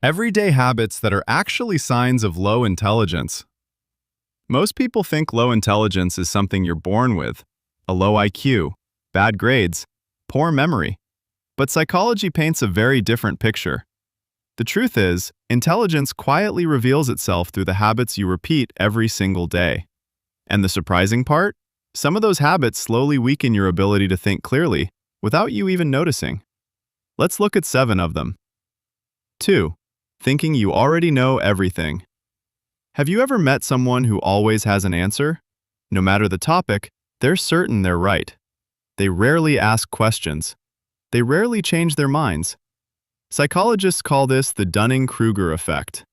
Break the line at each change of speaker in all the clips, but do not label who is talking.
Everyday habits that are actually signs of low intelligence. Most people think low intelligence is something you're born with, a low IQ, bad grades, poor memory. But psychology paints a very different picture. The truth is, intelligence quietly reveals itself through the habits you repeat every single day. And the surprising part? Some of those habits slowly weaken your ability to think clearly without you even noticing. Let's look at 7 of them. 2. Thinking you already know everything. Have you ever met someone who always has an answer? No matter the topic, they're certain they're right. They rarely ask questions. They rarely change their minds. Psychologists call this the Dunning-Kruger effect.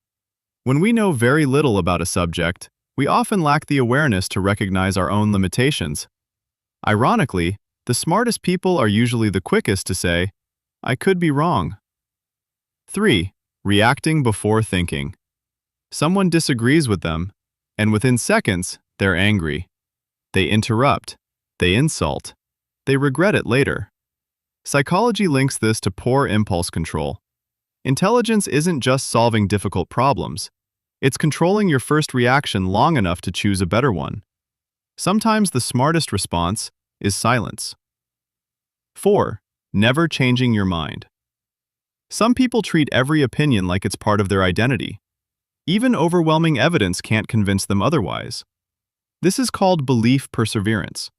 When we know very little about a subject, we often lack the awareness to recognize our own limitations. Ironically, the smartest people are usually the quickest to say, "I could be wrong." 3. Reacting before thinking. Someone disagrees with them, and within seconds, they're angry. They interrupt. They insult. They regret it later. Psychology links this to poor impulse control. Intelligence isn't just solving difficult problems. It's controlling your first reaction long enough to choose a better one. Sometimes the smartest response is silence. 4. Never changing your mind. Some people treat every opinion like it's part of their identity. Even overwhelming evidence can't convince them otherwise. This is called belief perseverance.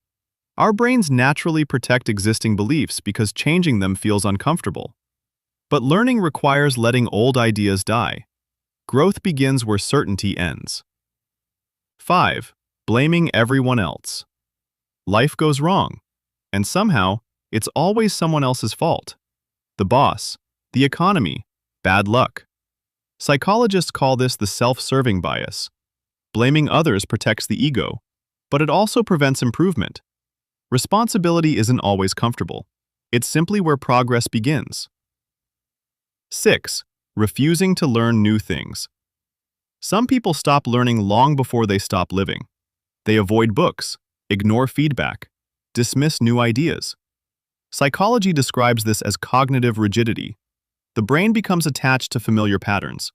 Our brains naturally protect existing beliefs because changing them feels uncomfortable. But learning requires letting old ideas die. Growth begins where certainty ends. 5. Blaming everyone else. Life goes wrong, and somehow, it's always someone else's fault. The boss, the economy, bad luck. Psychologists call this the self-serving bias. Blaming others protects the ego, but it also prevents improvement. Responsibility isn't always comfortable. It's simply where progress begins. 6. Refusing to learn new things. Some people stop learning long before they stop living. They avoid books, ignore feedback, dismiss new ideas. Psychology describes this as cognitive rigidity. The brain becomes attached to familiar patterns.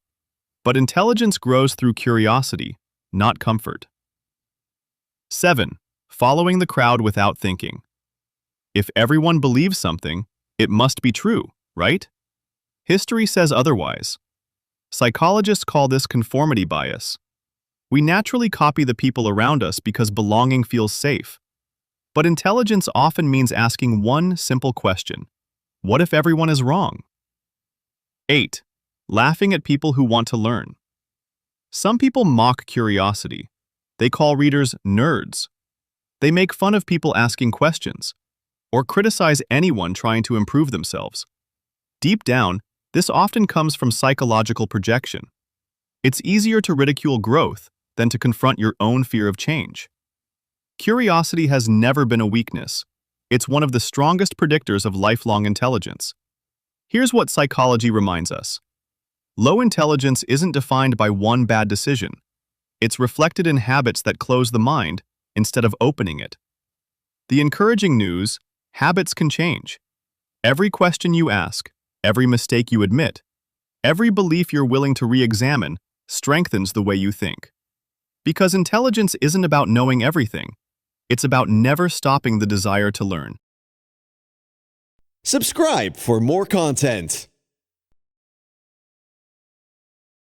But intelligence grows through curiosity, not comfort. 7. Following the crowd without thinking. If everyone believes something, it must be true, right? History says otherwise. Psychologists call this conformity bias. We naturally copy the people around us because belonging feels safe. But intelligence often means asking one simple question: what if everyone is wrong? 8. Laughing at people who want to learn. Some people mock curiosity. They call readers nerds. They make fun of people asking questions, or criticize anyone trying to improve themselves. Deep down, this often comes from psychological projection. It's easier to ridicule growth than to confront your own fear of change. Curiosity has never been a weakness. It's one of the strongest predictors of lifelong intelligence. Here's what psychology reminds us. Low intelligence isn't defined by one bad decision. It's reflected in habits that close the mind instead of opening it. The encouraging news: habits can change. Every question you ask, every mistake you admit, every belief you're willing to re-examine strengthens the way you think. Because intelligence isn't about knowing everything. It's about never stopping the desire to learn.
Subscribe for more content.